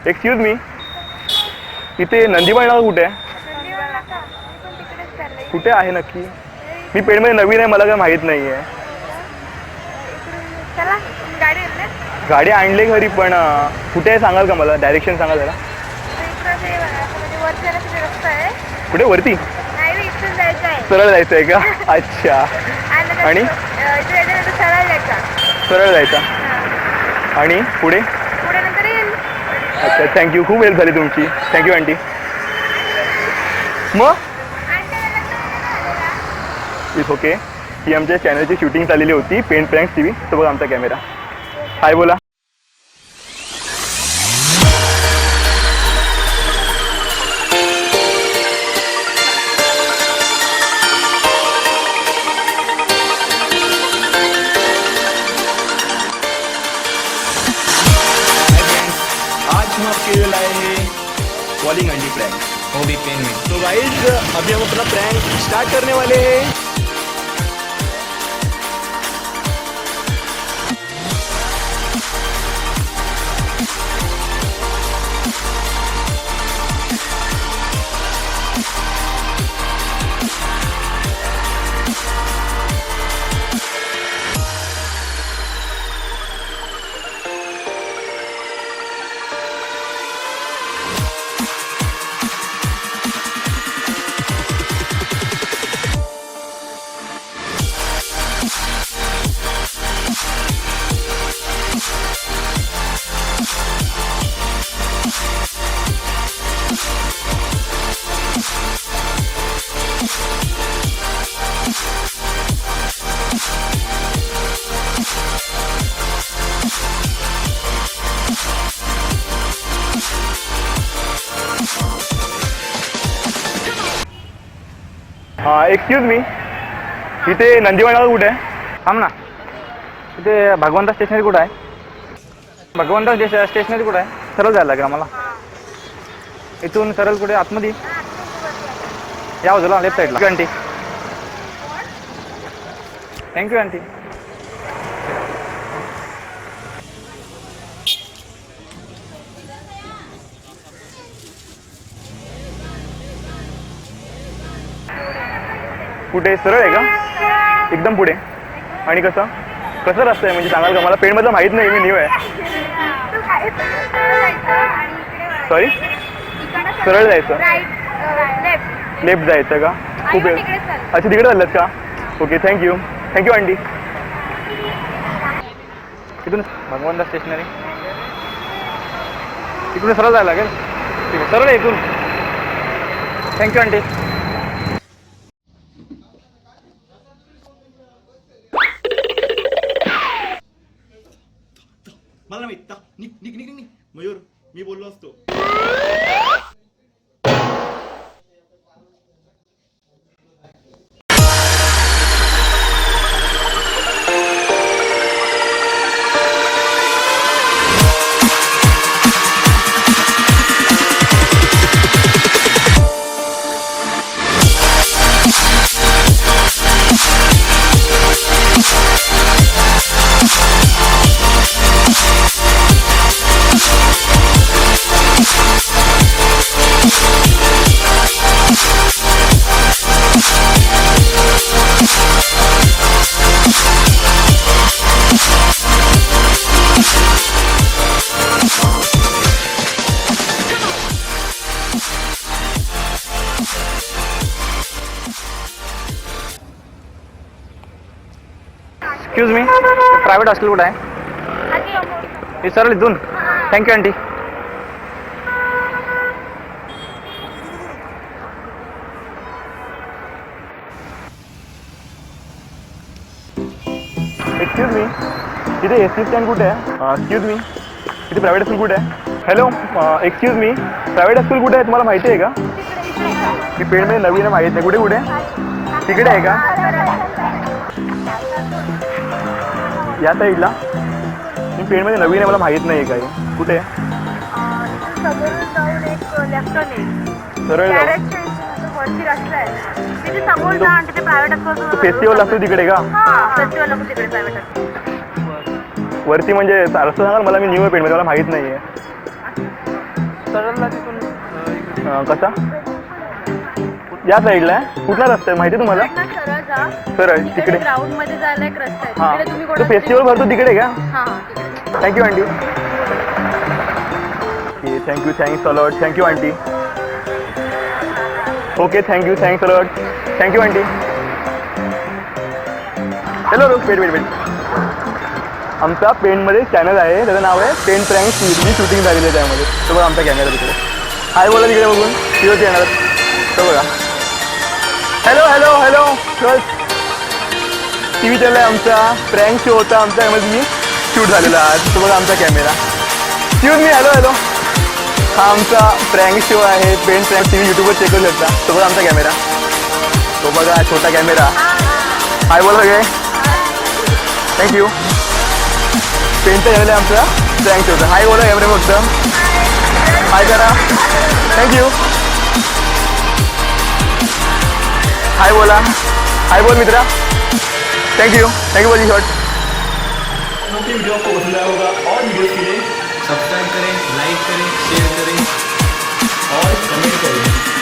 Excuse me, इथे नंदीबाई नाका कुठे आहे? कुठे आहे नक्की? मी पेणमध्ये नवीन आहे, मला काय माहीत नाही आहे. गाडी आणली घरी, पण कुठे आहे सांगाल का मला? डायरेक्शन सांगाल जरा. कुठे वरती? सरळ जायचं आहे का? अच्छा. आणि सरळ जायचा आणि पुढे? अच्छा, थँक्यू. खूप हेल्प झाली तुमची. Thank you aunty. मग इट्स ओके. ही आमच्या चॅनलची शूटिंग चाललेली होती, पेन प्रँक्स TV. तो बघा आमचा कॅमेरा. हाय बोला. आज हम आपके लिए लाए हैं कॉलिंग आंटी प्रैंक, वो भी पेन में। तो गाइस अभी हम अपना प्रैंक स्टार्ट करने वाले हैं. हां, एक्सक्यूज मी, इथे नंदीबाई नाका कुठे आहे? थांब ना. इथे भगवंता स्टेशनरी कुठं आहे? भगवंता स्टेशनरी कुठं आहे? सरळ जायला लागेल आम्हाला. इथून सरळ कुठे आतमध्ये या बाजूला लेफ्ट साईडला. Aunty, thank you aunty. कुठे? सरळ आहे का? एकदम पुढे? आणि कसं कसं रस्ता आहे म्हणजे सांगाल का मला? पेणमधलं माहीत नाही, मी न्यू आहे. सॉरी, सरळ जायचं, लेफ्ट जायचं का? खूप आहे. अच्छा, तिकडे चाललं का? Okay, thank you. Thank you aunty. इथून भगवंता स्टेशनरी, इकडून सरळ जायला लागेल. ठीक आहे, सरळ आहे इथून. Thank you aunty. मला माहित. निक निक निक निक मयूर, मी बोललो असतो. एक्सक्यूज मी, प्रायव्हेट हॉस्टेल कुठं आहे? हे सरळ इथून. Thank you aunty. एक्सक्यूज मी, इथे एस टी स्टँड कुठे आहे? एक्सक्यूज मी, इथे प्रायव्हेट स्कूल कुठे आहे? Hello, excuse me, private school कुठे आहे तुम्हाला माहिती आहे का? मी पेणमध्ये नवीन आहे, माहीत नाही. कुठे कुठे? तिकडे आहे का? या साईडला. मी पेणमध्ये नवीन आहे, मला माहीत नाही आहे काही. कुठे? सरळ फेस्टिवल असतो तिकडे का? वरती म्हणजे रस्ता सांगाल मला? मी न्यू आहे पेणमध्ये, मला माहीत नाही आहे. सरळला तिथून इकडे. कसा या साईडला आहे कुठला रस्ता आहे माहिती आहे तुम्हाला इकडनं सरळ जा. सरळ तिकडे तिकडे ग्राउंड मध्ये जायला एक रस्ता आहे. हां तिकडे तुम्ही तो कोणाला- फेस्टिवल भरतो तिकडे का हां, तिकडे. Thank you aunty okay thank you thanks a lot thank you aunty okay thanks a lot thank you aunty hello wait wait wait आमचा पेनमध्ये चॅनल आहे त्याचं नाव आहे पेन प्रँक सीरीजची शूटिंग झालेली आहे त्यामध्ये तो बघा आमचा कॅमेरा तिकडे हाय बोला तिकडे बघून तिकडे येणार तो बघा हॅलो हॅलो हॅलो बस टी व्ही चॅनल आहे आमचा प्रँक शो होता आमचा यामध्ये मी शूट झालेला आज तो बघा आमचा camera excuse me hello hello हा आमचा प्रँक शो आहे पेन प्रँक टी व्ही यूट्यूबवर चेक करू शकता तो बघा आमचा कॅमेरा तो बघा छोटा कॅमेरा हाय बोला सगळे थँक्यू पेनचा चॅनल आहे आमचा प्रँक शोचा हाय बोला कॅमेरा फक्त हाय करा थँक्यू हाय बोला हाय बोल मित्रा थैंक यू बोली शॉट वीडियो आपको पसंद आया होगा और वीडियो के लिए सब्सक्राइब करें, लाइक करें, शेयर करें और कमेंट करें।